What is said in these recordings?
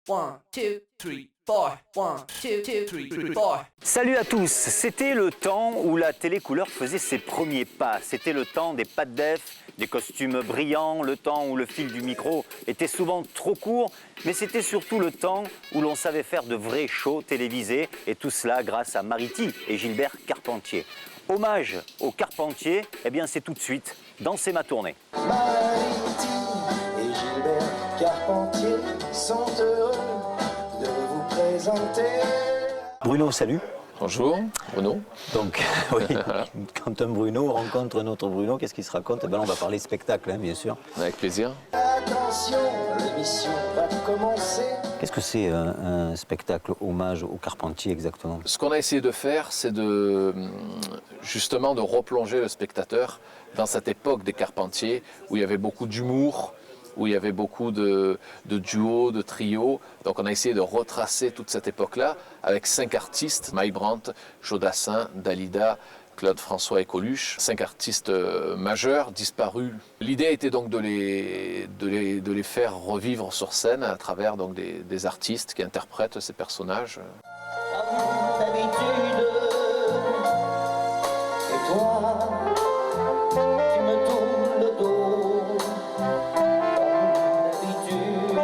1, 2, 3, 4. 1, 2, 3, 4. Salut à tous, c'était le temps où la télécouleur faisait ses premiers pas. C'était le temps des pas de def, des costumes brillants, le temps où le fil du micro était souvent trop court, mais c'était surtout le temps où l'on savait faire de vrais shows télévisés, et tout cela grâce à Mariti et Gilbert Carpentier. Hommage aux Carpentiers, eh bien c'est tout de suite dans C'est ma tournée. Mariti et Gilbert Carpentier sont heureux de vous présenter. Bruno, salut. Bonjour, Bruno. Donc, oui, quand un Bruno rencontre un autre Bruno, qu'est-ce qu'il se raconte? Eh bien, on va parler spectacle, hein, bien sûr. Avec plaisir. Attention, l'émission va commencer. Qu'est-ce que c'est un spectacle hommage aux Carpentiers exactement? Ce qu'on a essayé de faire, c'est justement de replonger le spectateur dans cette époque des Carpentiers où il y avait beaucoup d'humour, où il y avait beaucoup de duos, de trios. Donc on a essayé de retracer toute cette époque-là avec 5 artistes, Mike Brandt, Jodassin, Dalida, Claude François et Coluche, 5 artistes majeurs, disparus. L'idée était donc de les faire revivre sur scène à travers donc, des artistes qui interprètent ces personnages. Comme d'habitude, et toi, tu me tournes le dos. Comme d'habitude,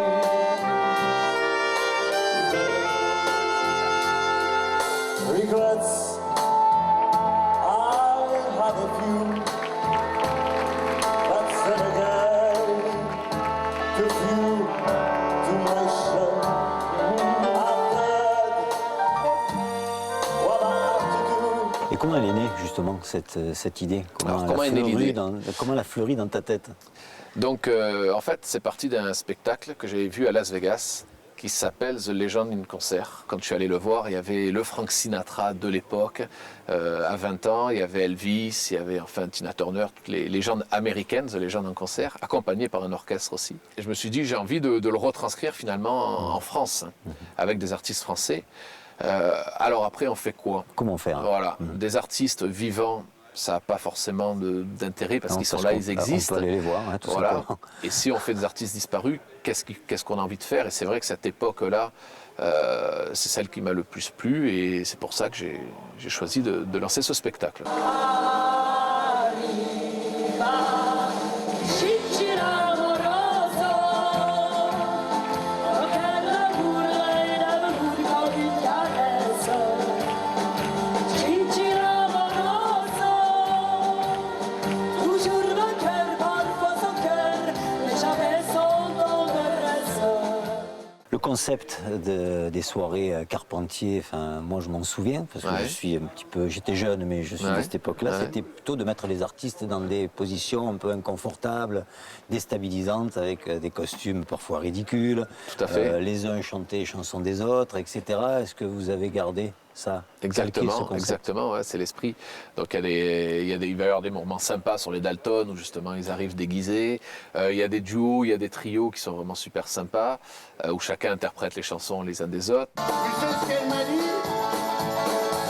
regrets. I have a few, but then again, too few, too much. I've heard what I have to do. Et comment elle est née justement cette idée? Alors, comment est née l'idée? Comment elle a fleuri dans ta tête? Donc en fait c'est parti d'un spectacle que j'avais vu à Las Vegas qui s'appelle The Legend in Concert. Quand je suis allé le voir, il y avait le Frank Sinatra de l'époque, à 20 ans, il y avait Elvis, il y avait enfin Tina Turner, toutes les légendes américaines, The Legend in Concert, accompagnées par un orchestre aussi. Et je me suis dit, j'ai envie de le retranscrire finalement en France, avec des artistes français. Alors après, on fait quoi? Comment faire? Voilà, des artistes vivants, ça n'a pas forcément d'intérêt parce Non, qu'ils sont parce là, qu'on- ils existent. On peut aller les voir, hein, tout Voilà. simplement. Et si on fait des artistes disparus, qu'est-ce qu'on a envie de faire? Et c'est vrai que cette époque-là, c'est celle qui m'a le plus plu et c'est pour ça que j'ai choisi de lancer ce spectacle. Le concept des soirées Carpentier, enfin, moi je m'en souviens, parce que Ouais. je suis un petit peu, j'étais jeune, mais je suis Ouais. de cette époque-là, Ouais. c'était plutôt de mettre les artistes dans des positions un peu inconfortables, déstabilisantes, avec des costumes parfois ridicules. Tout à fait. Les uns chantaient les chansons des autres, etc. Est-ce que vous avez gardé ça? Exactement, Calqué ce concept? exactement, ouais, c'est l'esprit. Donc il va y avoir des moments sympas sur les Dalton où justement ils arrivent déguisés. Il y a des duos, il y a des trios qui sont vraiment super sympas, où chacun interprète les chansons les uns des autres. Tu sais ce qu'elle m'a dit?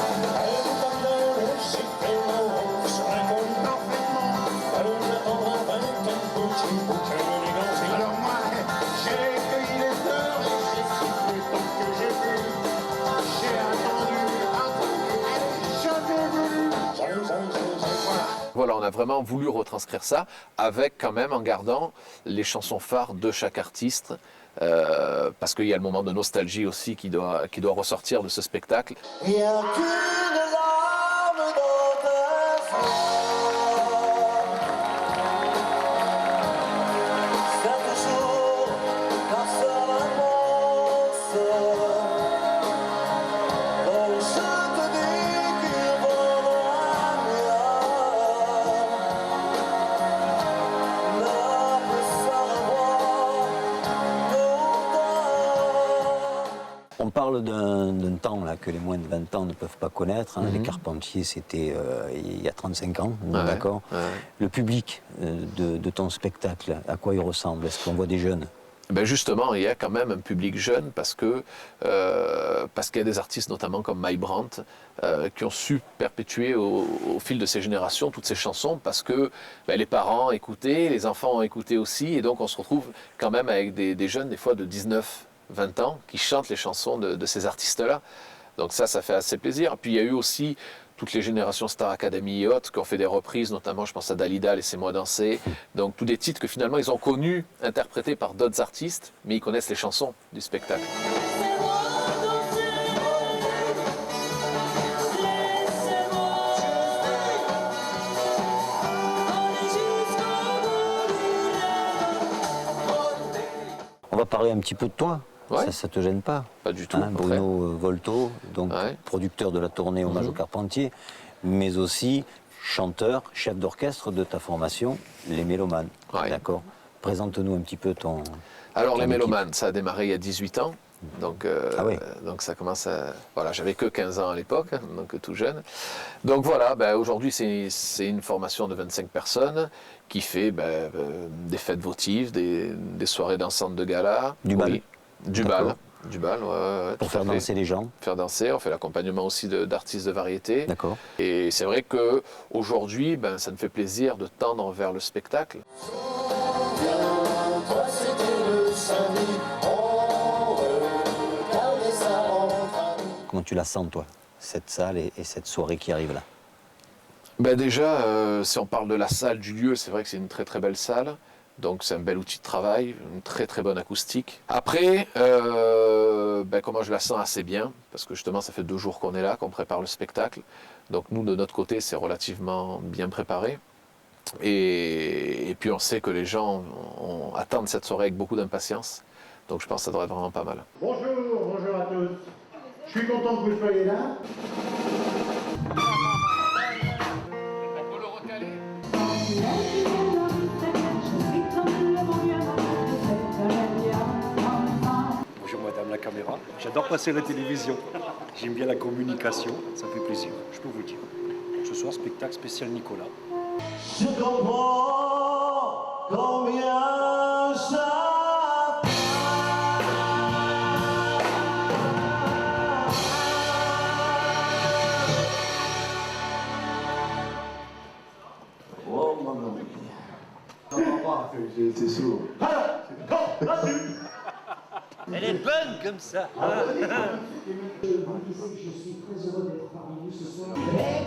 Elle me parlait, c'était mon sur un compte parfaitement. Alors j'attends enfin qu'un petit bouquin d'élégance. Alors moi, j'ai cueilli les fleurs et j'ai sifflé tant que j'ai pu. J'ai attendu, allez, j'avais voulu. Voilà. Voilà, on a vraiment voulu retranscrire ça, avec quand même en gardant les chansons phares de chaque artiste, parce qu'il y a le moment de nostalgie aussi qui doit ressortir de ce spectacle. Il n'y a qu'une larme dans ta fleur. Chaque jour, par sa réponse. Donc je te dis qu'il vaudra mieux ne savoir longtemps. On parle d'un temps là, que les moins de 20 ans ne peuvent pas connaître. Hein. Les Carpentiers, c'était il y a 35 ans, on est Ouais, d'accord. ouais. Le public de ton spectacle, à quoi il ressemble? Est-ce qu'on voit des jeunes? Ben justement, il y a quand même un public jeune parce qu'il y a des artistes notamment comme Mike Brandt qui ont su perpétuer au fil de ces générations toutes ces chansons parce que les parents écoutaient, les enfants ont écouté aussi et donc on se retrouve quand même avec des jeunes des fois de 19, 20 ans, qui chantent les chansons de ces artistes-là. Donc ça fait assez plaisir. Puis il y a eu aussi toutes les générations Star Academy et autres qui ont fait des reprises, notamment je pense à Dalida, Laissez-moi danser. Donc tous des titres que finalement ils ont connus, interprétés par d'autres artistes, mais ils connaissent les chansons du spectacle. On va parler un petit peu de toi. Ouais. Ça te gêne pas? Pas du tout. Hein, Bruno Volto, donc Ouais. producteur de la tournée Hommage au Carpentier, mais aussi chanteur, chef d'orchestre de ta formation, les Mélomanes. Ouais. D'accord. Présente-nous un petit peu ton. Alors ton les équipe. Mélomanes, ça a démarré il y a 18 ans. Donc, Ah oui. donc ça commence à... Voilà, j'avais que 15 ans à l'époque, donc tout jeune. Donc voilà, aujourd'hui c'est une formation de 25 personnes qui fait des fêtes votives, des soirées dansantes de gala. Du bal. Oui, du D'accord. bal. Du bal, ouais, Pour tout à faire fait. danser les gens. Faire danser, on fait l'accompagnement aussi d'artistes de variété. D'accord. Et c'est vrai qu'aujourd'hui, ça me fait plaisir de tendre vers le spectacle. Toi c'était le samedi, on regardait ça entre amis. Comment tu la sens, toi, cette salle et cette soirée qui arrive là? Déjà, si on parle de la salle, du lieu, c'est vrai que c'est une très très belle salle. Donc c'est un bel outil de travail, une très très bonne acoustique. Après, comment je la sens assez bien, parce que justement ça fait 2 jours qu'on est là, qu'on prépare le spectacle. Donc nous, de notre côté, c'est relativement bien préparé. Et puis on sait que les gens attendent cette soirée avec beaucoup d'impatience. Donc je pense que ça devrait être vraiment pas mal. Bonjour à tous. Je suis content que vous soyez là. On peut le recaler. Bonjour Madame la caméra, j'adore passer à la télévision. J'aime bien la communication, ça fait plaisir, je peux vous dire. Ce soir, spectacle spécial Nicolas. Je comprends combien ça. Oh maman. J'ai été sourd. Elle est bonne comme ça. Et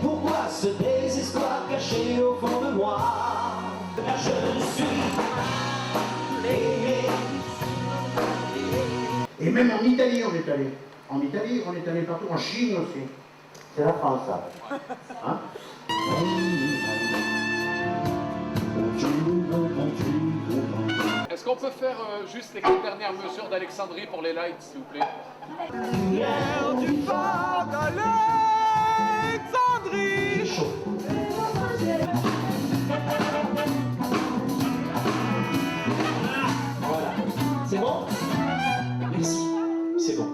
pourquoi ce désespoir caché au fond de moi? Là je suis aimé. Et même en Italie, on est allé. En Italie, on est allé partout. En Chine aussi. C'est la France, ça. Hein? Est-ce qu'on peut faire juste les 4 dernières mesures d'Alexandrie pour les lights, s'il vous plaît? C'est bon? Merci. C'est bon.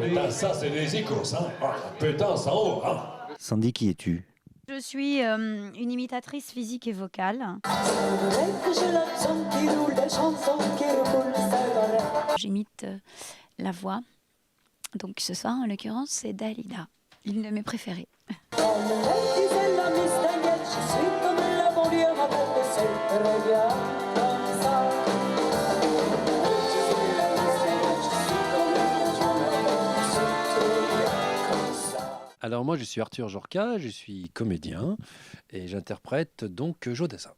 Putain, ça c'est des icos, hein. Ah, putain, ça haut, hein. Sandy, qui es-tu? Je suis une imitatrice physique et vocale. J'imite la voix. Donc ce soir, en l'occurrence, c'est Dalida, l'une de mes préférées. Alors moi je suis Arthur Jorca, je suis comédien et j'interprète donc Joe Dassin.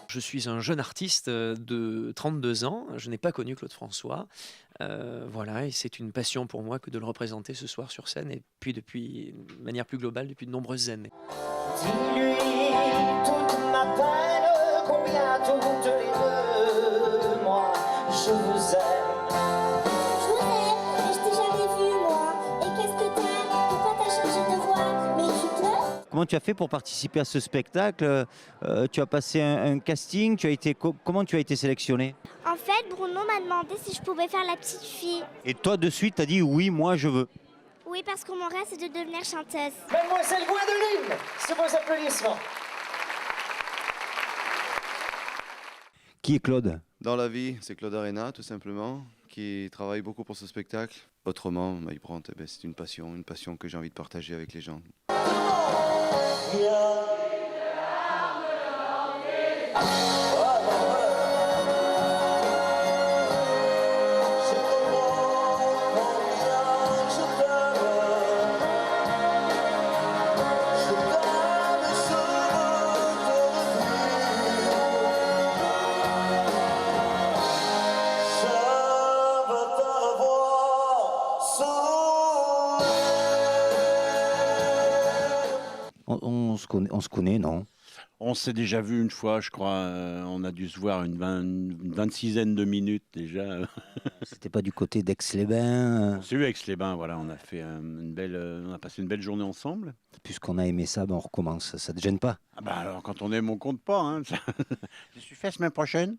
Je suis un jeune artiste de 32 ans, je n'ai pas connu Claude François. Voilà, et c'est une passion pour moi que de le représenter ce soir sur scène, et puis depuis, de manière plus globale, depuis de nombreuses années. Dis-lui toute ma peine, combien toutes les 2 mois je vous aime. Je vous aime, mais je t'ai jamais vu moi. Et qu'est-ce que t'aimes? Pourquoi t'as changé de voix? Mais tu pleures? Comment tu as fait pour participer à ce spectacle? Tu as passé un casting, comment tu as été sélectionné? En fait, Bruno m'a demandé si je pouvais faire la petite fille. Et toi, de suite, tu as dit oui, moi je veux. Oui, parce que mon rêve, c'est de devenir chanteuse. Mademoiselle Gwendoline, c'est vos applaudissements. Qui est Claude? Dans la vie, c'est Claude Arena, tout simplement, qui travaille beaucoup pour ce spectacle. Autrement, My Brandt, c'est une passion que j'ai envie de partager avec les gens. On se connaît, non? On s'est déjà vu une fois, je crois. On a dû se voir une 26aine de minutes déjà. C'était pas du côté d'Aix-les-Bains? On s'est vu à Aix-les-Bains, voilà. On a fait on a passé une belle journée ensemble. Puisqu'on a aimé ça, ben on recommence. Ça te gêne pas? Ah bah alors, quand on aime, on compte pas. Hein. Je suis fait la semaine prochaine.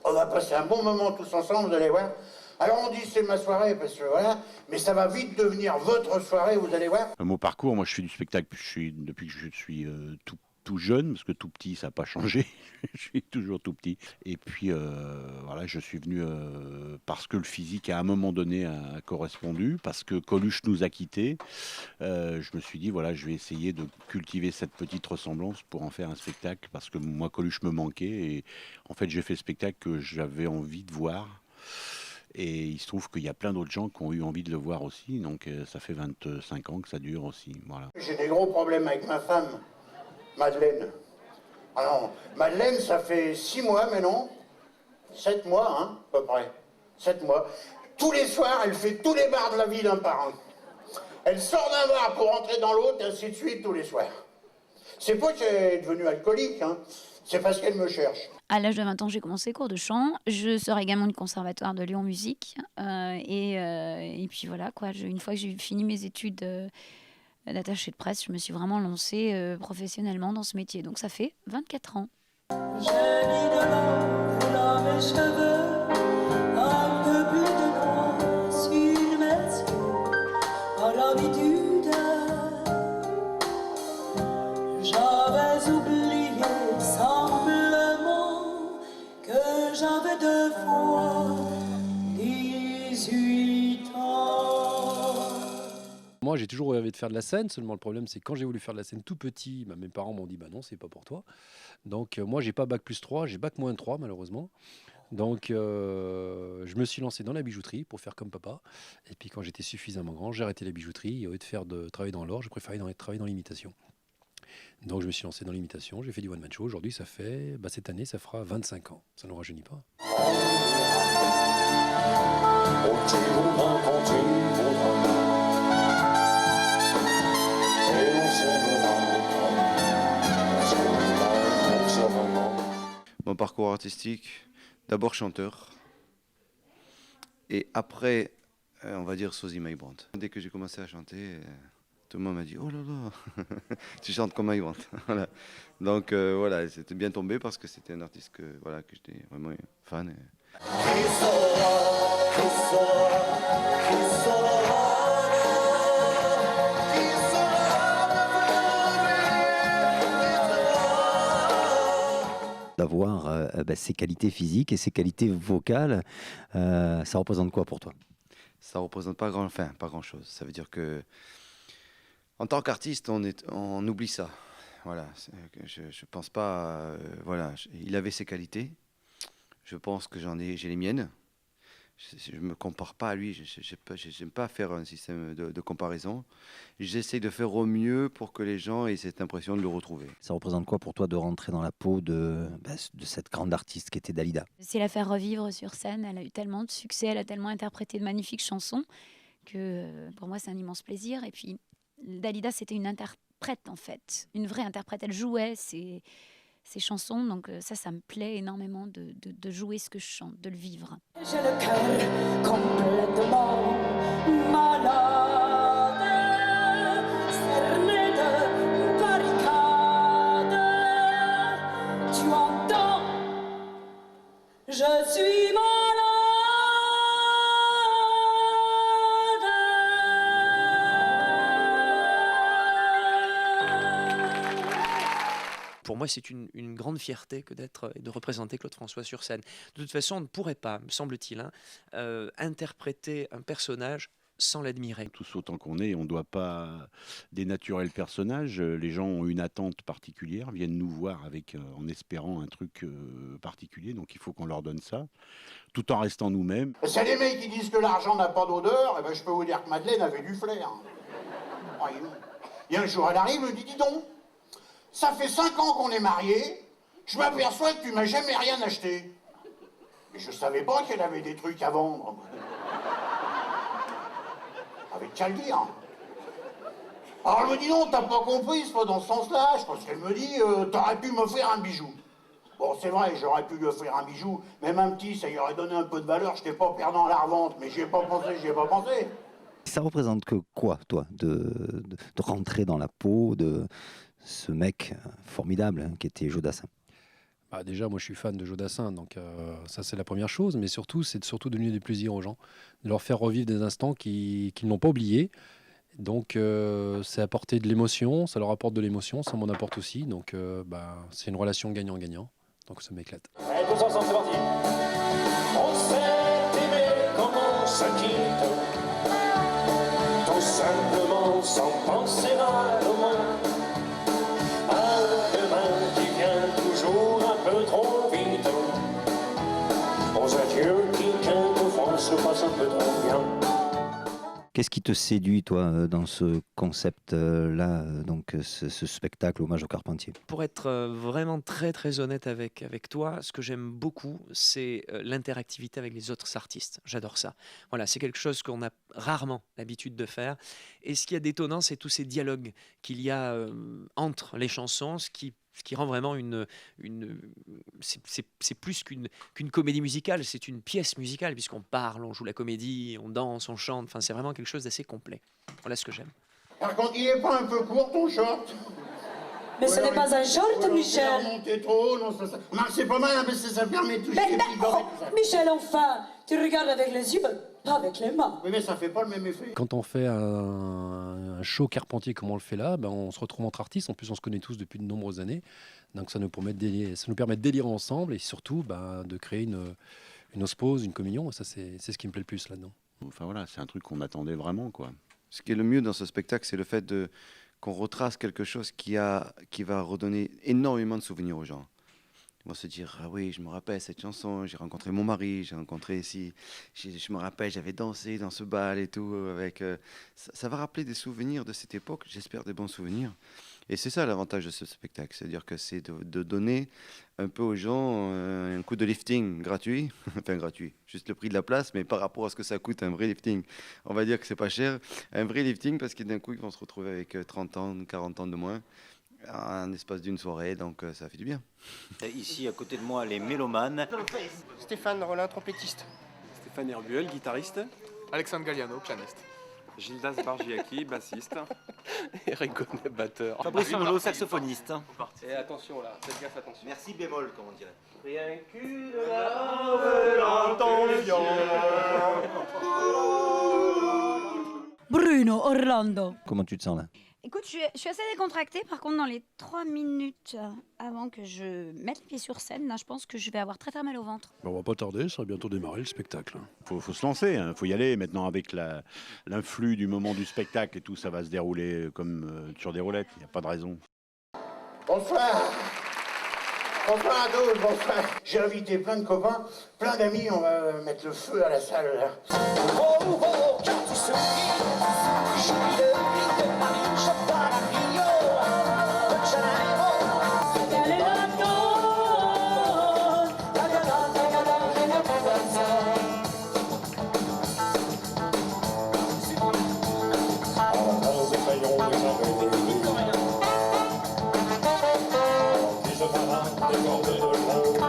On va passer un bon moment tous ensemble, vous allez voir. Alors on dit c'est ma soirée, parce que voilà, mais ça va vite devenir votre soirée, vous allez voir. Mon parcours, moi je fais du spectacle depuis que je suis tout jeune, parce que tout petit, ça n'a pas changé. Je suis toujours tout petit. Et puis, voilà, je suis venu parce que le physique, à un moment donné, a correspondu, parce que Coluche nous a quittés. Je me suis dit, voilà, je vais essayer de cultiver cette petite ressemblance pour en faire un spectacle, parce que moi, Coluche me manquait. Et en fait, j'ai fait le spectacle que j'avais envie de voir. Et il se trouve qu'il y a plein d'autres gens qui ont eu envie de le voir aussi. Donc, ça fait 25 ans que ça dure aussi. Voilà. J'ai des gros problèmes avec ma femme, Madeleine. Ah non, Madeleine, ça fait 6 mois, mais non 7 mois, hein, à peu près. 7 mois. Tous les soirs, elle fait tous les bars de la ville, un par un. Elle sort d'un bar pour rentrer dans l'autre, et ainsi de suite, tous les soirs. C'est pas qu'elle est devenue alcoolique, hein. C'est parce qu'elle me cherche. À l'âge de 20 ans, j'ai commencé les cours de chant. Je sors également du conservatoire de Lyon Musique. Et puis voilà, quoi. Une fois que j'ai fini mes études d'attaché de presse, je me suis vraiment lancée professionnellement dans ce métier. Donc ça fait 24 ans. J'ai mis de l'encre dans mes cheveux, un peu plus de noix sur mes yeux. À l'habitude, j'avais oublié simplement que j'avais 2 fois 18 ans. Moi, j'ai toujours rêvé de faire de la scène. Seulement, le problème, c'est que quand j'ai voulu faire de la scène tout petit, mes parents m'ont dit bah non, c'est pas pour toi. Donc, moi, j'ai pas bac+3, j'ai bac-3, malheureusement. Donc, je me suis lancé dans la bijouterie pour faire comme papa. Et puis, quand j'étais suffisamment grand, j'ai arrêté la bijouterie. Et au lieu de travailler dans l'or, j'ai préféré travailler dans l'imitation. Donc, je me suis lancé dans l'imitation. J'ai fait du one-man show. Aujourd'hui, ça fait, cette année, ça fera 25 ans. Ça ne nous rajeunit pas. Mon parcours artistique, d'abord chanteur, et après, on va dire sosie My Brandt. Dès que j'ai commencé à chanter, tout le monde m'a dit « Oh là là, tu chantes comme My Brandt ». Voilà. Donc voilà, c'était bien tombé parce que c'était un artiste que j'étais vraiment fan. D'avoir ses qualités physiques et ses qualités vocales, ça représente quoi pour toi? Ça représente pas grand-chose. Ça veut dire que en tant qu'artiste, on oublie ça. Voilà, je pense pas. Voilà, il avait ses qualités. Je pense que j'ai les miennes. Je me compare pas à lui. J'aime pas faire un système de comparaison. J'essaie de faire au mieux pour que les gens aient cette impression de le retrouver. Ça représente quoi pour toi de rentrer dans la peau de cette grande artiste qui était Dalida? C'est la faire revivre sur scène. Elle a eu tellement de succès, elle a tellement interprété de magnifiques chansons que pour moi, c'est un immense plaisir. Et puis, Dalida, c'était une interprète, en fait. Une vraie interprète. Elle jouait ses chansons. Donc ça me plaît énormément de jouer ce que je chante, de le vivre. J'ai le cœur complètement malade, cerné de barricades. Tu entends, je suis malade. pour moi, c'est une grande fierté que d'être et de représenter Claude François sur scène. De toute façon, on ne pourrait pas, me semble-t-il, interpréter un personnage sans l'admirer. Tous autant qu'on est, on ne doit pas dénaturer le personnage. Les gens ont une attente particulière, viennent nous voir en espérant un truc particulier, donc il faut qu'on leur donne ça, tout en restant nous-mêmes. C'est les mecs qui disent que l'argent n'a pas d'odeur, et ben je peux vous dire que Madeleine avait du flair. Et un jour, elle arrive, elle me dit, dis donc, ça fait 5 ans qu'on est mariés, je m'aperçois que tu m'as jamais rien acheté. Mais je savais pas qu'elle avait des trucs à vendre. Avec qu'à le dire. Alors elle me dit non, t'as pas compris, c'est pas dans ce sens-là. Je pense qu'elle me dit, t'aurais pu m'offrir un bijou. Bon, c'est vrai, j'aurais pu lui offrir un bijou, même un petit, ça lui aurait donné un peu de valeur, j'étais pas perdant à la revente, mais j'y ai pas pensé. Ça représente que quoi, toi, de rentrer dans la peau de ce mec formidable qui était Jodassin? Déjà, moi je suis fan de Jodassin, donc ça c'est la première chose, mais surtout c'est surtout donner du plaisir aux gens, de leur faire revivre des instants qu'ils n'ont pas oubliés. Donc c'est apporter de l'émotion, ça leur apporte de l'émotion, ça m'en apporte aussi, donc c'est une relation gagnant-gagnant, donc ça m'éclate. Allez, tous ensemble, c'est parti. On s'est aimé comme on se quitte, tout simplement sans penser à demain. Un demain qui vient toujours un peu trop vite. Aux adieux qui quelquefois se passent un peu trop bien. Qu'est-ce qui te séduit, toi, dans ce concept-là, donc ce spectacle hommage au Carpentier? Pour être vraiment très très honnête avec toi, ce que j'aime beaucoup, c'est l'interactivité avec les autres artistes. J'adore ça. Voilà, c'est quelque chose qu'on a rarement l'habitude de faire. Et ce qui est d'étonnant, c'est tous ces dialogues qu'il y a entre les chansons, ce qui rend vraiment c'est plus qu'une comédie musicale, c'est une pièce musicale, puisqu'on parle, on joue la comédie, on danse, on chante, enfin c'est vraiment quelque chose d'assez complet. Voilà ce que j'aime. Par contre, il est pas un peu court ton short? Mais ce n'est pas un short, Michel. Monter trop, non, ça. Non, c'est pas mal, mais ça permet de toucher les petits gommes. Michel, enfin, tu regardes avec les yeux, pas avec les mains. Oui, mais ça fait pas le même effet. Quand on fait un show Carpentier comme on le fait là, on se retrouve entre artistes, en plus on se connaît tous depuis de nombreuses années, donc ça nous permet de délirer ensemble et surtout de créer une osmose, une communion, et ça c'est ce qui me plaît le plus là-dedans. Enfin voilà, c'est un truc qu'on attendait vraiment, quoi. Ce qui est le mieux dans ce spectacle, c'est le fait qu'on retrace quelque chose qui va redonner énormément de souvenirs aux gens. Ils vont se dire, ah oui, je me rappelle cette chanson, j'ai rencontré mon mari, j'ai rencontré ici, je me rappelle, j'avais dansé dans ce bal et tout. Ça va rappeler des souvenirs de cette époque, j'espère des bons souvenirs. Et c'est ça l'avantage de ce spectacle, c'est-à-dire que c'est de donner un peu aux gens un coup de lifting gratuit, enfin gratuit, juste le prix de la place, mais par rapport à ce que ça coûte un vrai lifting, on va dire que c'est pas cher, un vrai lifting parce que d'un coup ils vont se retrouver avec 30 ans, 40 ans de moins, en espace d'une soirée, donc ça fait du bien. Ici à côté de moi les mélomanes. Stéphane Rollin, trompettiste. Stéphane Herbuel, guitariste. Alexandre Galliano, pianiste. Gildas Bargiaki, bassiste. Eric Gonnet, batteur. Fabrice Molo, saxophoniste. Et attention là, faites gaffe, attention. Merci bémol, comme on dirait. Rien qu'une larme dans l'intention. Bruno, Orlando. Comment tu te sens là? Écoute, je suis assez décontractée. Par contre, dans les 3 minutes avant que je mette les pieds sur scène, là, je pense que je vais avoir très très mal au ventre. On va pas tarder, ça va bientôt démarrer le spectacle. Faut se lancer, faut y aller. Maintenant, avec l'influx du moment du spectacle et tout, ça va se dérouler comme sur des roulettes. Il n'y a pas de raison. Bonsoir. Bonsoir à tous, bonsoir. J'ai invité plein de copains, plein d'amis, on va mettre le feu à la salle là. Oh, oh, quand tu souris, je vis le prix de Paris, je pars à Rio, de Janeiro. Quelle est la donne?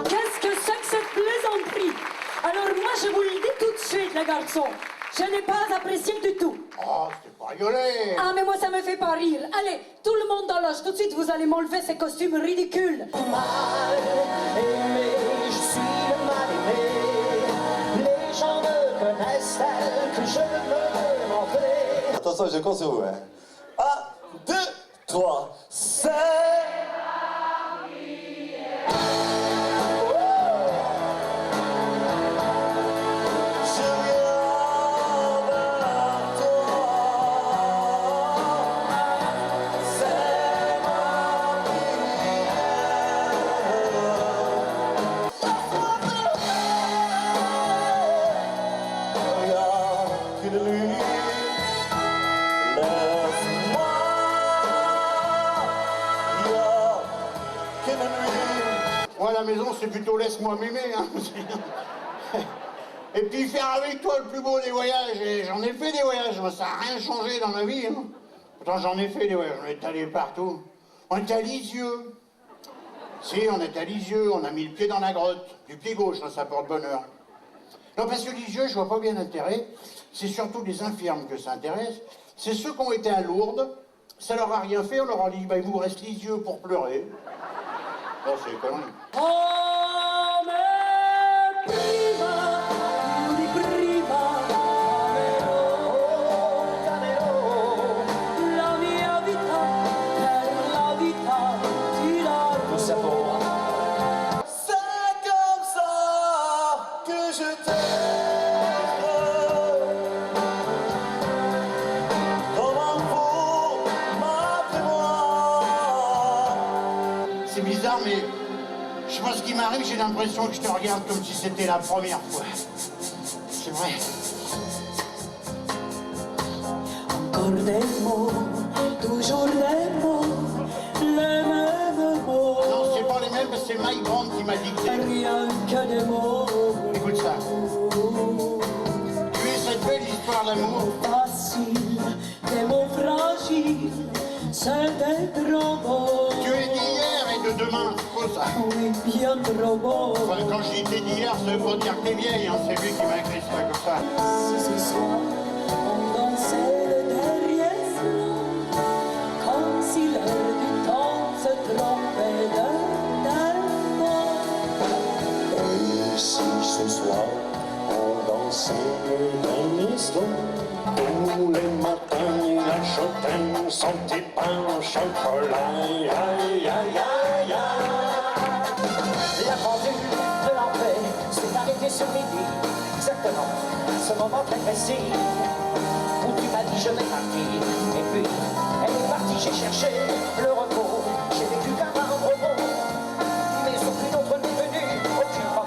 Qu'est-ce que c'est que cette plaisanterie? Alors moi je vous le dis tout de suite les garçons, je n'ai pas apprécié du tout. Oh, c'est pas rigolé. Ah mais moi ça me fait pas rire. Allez, tout le monde dans l'âge, tout de suite vous allez m'enlever ces costumes ridicules. Mal aimé, je suis le mal aimé. Les gens ne connaissent tel que je me montrer. Attention, je compte sur vous. 1, 2, 3, c'est... de lui. Laisse-moi, il y a que de lui. Moi, à la maison, c'est plutôt laisse-moi m'aimer. Hein. Et puis faire avec toi le plus beau des voyages. Et j'en ai fait des voyages, moi, ça n'a rien changé dans ma vie. Hein. Pourtant, j'en ai fait des voyages, on est allé partout. On est à Lisieux. Si, on est à Lisieux, on a mis le pied dans la grotte. Du pied gauche, là, ça porte bonheur. Non, parce que Lisieux, je vois pas bien l'intérêt. C'est surtout les infirmes que ça intéresse. C'est ceux qui ont été à Lourdes. Ça leur a rien fait, on leur a dit, bah, il vous reste Lisieux pour pleurer. Oh, c'est des conneries. C'est bizarre, mais je sais pas ce qui m'arrive, j'ai l'impression que je te regarde comme si c'était la première fois. C'est vrai. Encore des mots, toujours des mots, les mêmes mots. Non, c'est pas les mêmes, c'est Mike Brand qui m'a dicté. Rien que des mots. Écoute ça. Tu es cette belle histoire d'amour. Facile, des mots fragiles, c'est des gros mots. Tu es d'hier et de demain, c'est quoi ça? Oui, bien trop beau. Enfin, quand je dis t'es d'hier, ça veut pas dire que t'es vieille, hein. C'est lui qui m'a écrit ça comme ça. Si ce soir, on dansait le derrière slam, comme si l'air du temps se trompait d'un tempo. Et si ce soir, on dansait le même histoire, tous les matins, la châtaigne, son pain au chocolat, aïe, aïe, aïe, aïe. La pendule de l'enfer s'est arrêtée sur midi, exactement à ce moment très précis où tu m'as dit je vais partir. Et puis elle est partie, j'ai cherché le repos, j'ai vécu comme un robot, mais aucune autre n'est venue, aucune fois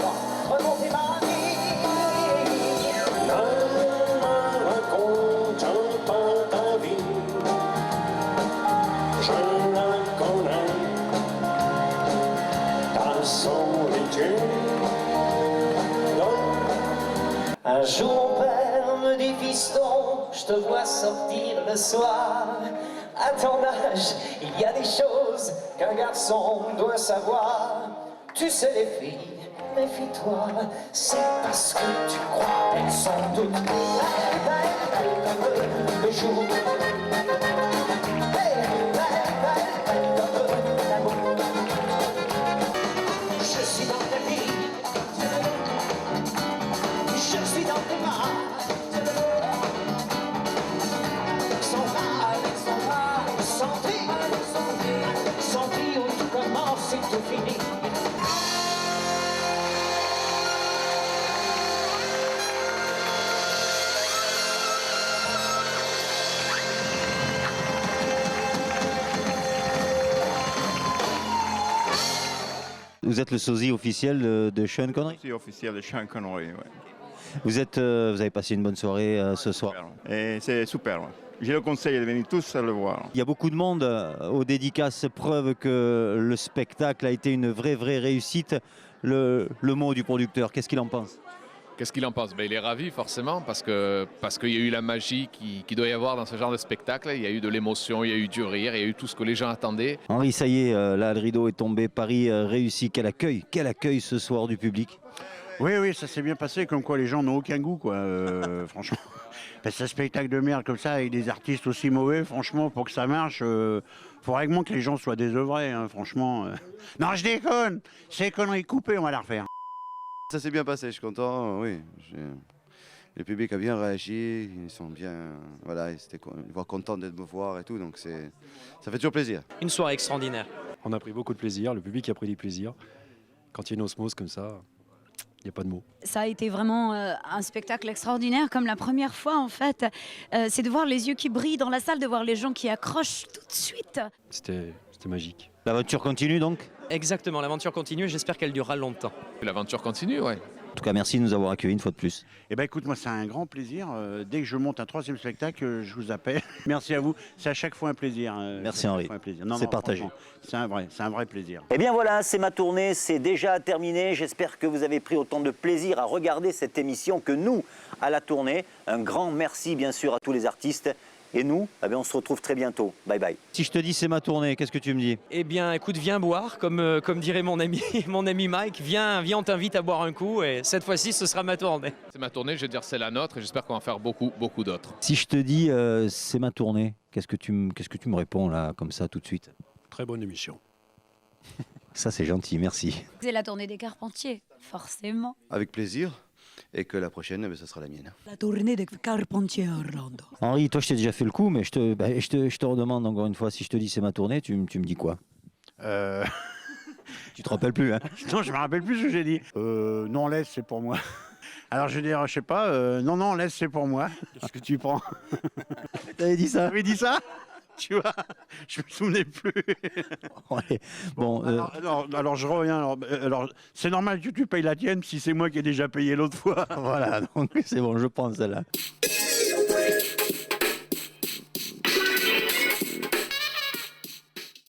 remonter ma vie. Ne me raconte pas ta vie, je la connais, ta solitude. Un jour mon père me dit fiston, je te vois sortir le soir. À ton âge, il y a des choses qu'un garçon doit savoir. Tu sais les filles, méfie-toi, c'est parce que tu crois qu'elles sont toutes belles comme le jour. Belle comme l'amour. Je suis dans ta vie, je suis dans tes bras. Sans vie où tout commence et tout finit. Vous êtes le sosie officiel de Sean Connery? C'est officiel de Sean Connery, ouais. Vous avez passé une bonne soirée ce soir? Et c'est super, ouais. Je le conseille de venir tous le voir. Il y a beaucoup de monde aux dédicaces, preuve que le spectacle a été une vraie réussite. Le mot du producteur, qu'est-ce qu'il en pense? Qu'est-ce qu'il en pense? Il est ravi forcément parce qu'il y a eu la magie qui doit y avoir dans ce genre de spectacle. Il y a eu de l'émotion, il y a eu du rire, il y a eu tout ce que les gens attendaient. Henri, ça y est, là le rideau est tombé, Paris réussi. Quel accueil ce soir du public? Oui, ça s'est bien passé, comme quoi les gens n'ont aucun goût, quoi, franchement. C'est un spectacle de merde comme ça, avec des artistes aussi mauvais, franchement, pour que ça marche, faut vraiment que les gens soient désœuvrés, hein, franchement. Non, je déconne, c'est conneries coupées, on va la refaire. Ça s'est bien passé, je suis content, oui. Le public a bien réagi, ils sont bien, voilà, ils étaient contents d'être me voir et tout, donc ça fait toujours plaisir. Une soirée extraordinaire. On a pris beaucoup de plaisir, le public a pris du plaisir. Quand il y a une osmose comme ça, il n'y a pas de mots. Ça a été vraiment un spectacle extraordinaire, comme la première fois en fait. C'est de voir les yeux qui brillent dans la salle, de voir les gens qui accrochent tout de suite. C'était magique. L'aventure continue donc? Exactement, l'aventure continue et j'espère qu'elle durera longtemps. L'aventure continue, ouais. tout cas, merci de nous avoir accueillis une fois de plus. Eh ben écoute, moi c'est un grand plaisir. Dès que je monte un 3e spectacle, je vous appelle. Merci à vous. C'est à chaque fois un plaisir. Merci Henri. C'est partagé. C'est un vrai plaisir. Eh bien voilà, c'est ma tournée, c'est déjà terminé. J'espère que vous avez pris autant de plaisir à regarder cette émission que nous à la tournée. Un grand merci bien sûr à tous les artistes. Et nous, eh bien, on se retrouve très bientôt. Bye bye. Si je te dis c'est ma tournée, qu'est-ce que tu me dis? Eh bien, écoute, viens boire, comme dirait mon ami, mon ami Mike. Viens, on t'invite à boire un coup et cette fois-ci, ce sera ma tournée. C'est ma tournée, je vais dire c'est la nôtre et j'espère qu'on va faire beaucoup d'autres. Si je te dis c'est ma tournée, qu'est-ce que tu me réponds là, comme ça, tout de suite? Très bonne émission. Ça, c'est gentil, merci. C'est la tournée des Carpentiers, forcément. Avec plaisir. Et que la prochaine, ce sera la mienne. La tournée des Carpentiers Orlando. Henri, toi, je t'ai déjà fait le coup, mais je te redemande encore une fois, si je te dis c'est ma tournée, tu me dis quoi? Tu te rappelles plus, hein? Non, je me rappelle plus ce que j'ai dit. Non, laisse, c'est pour moi. Alors je vais dire, je sais pas, non, laisse, c'est pour moi. Qu'est-ce que tu prends? T'avais dit ça? T'avais dit ça? Tu vois, je me souvenais plus. Ouais. Bon, alors je reviens. Alors c'est normal que tu payes la tienne si c'est moi qui ai déjà payé l'autre fois. Voilà, donc c'est bon, je prends celle-là.